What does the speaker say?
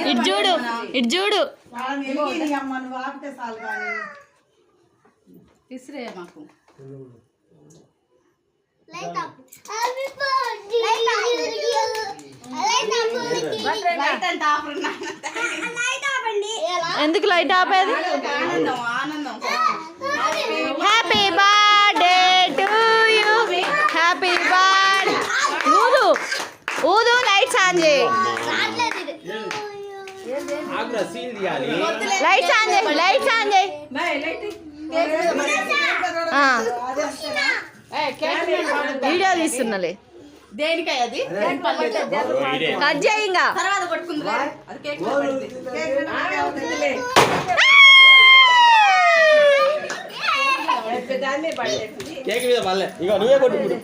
ఇటు చూడు ఇటు చూడు ఇసిరే మాకు ఎందుకు లైట్ ఆపేది happy birthday to you happy birthday ఊదు ఊదు లైట్స్ ఆన్ చేయి లైట్స్ ఆన్ చేయి లైట్స్ ఆన్ చేయి వీడియో తీస్తున్నలే దేనికై అది కట్ చేయి ఇంకా తర్వాత కొట్టుకుందా కేక్ మీద పల్లె ఇక నువ్వే కొట్టుకుంటు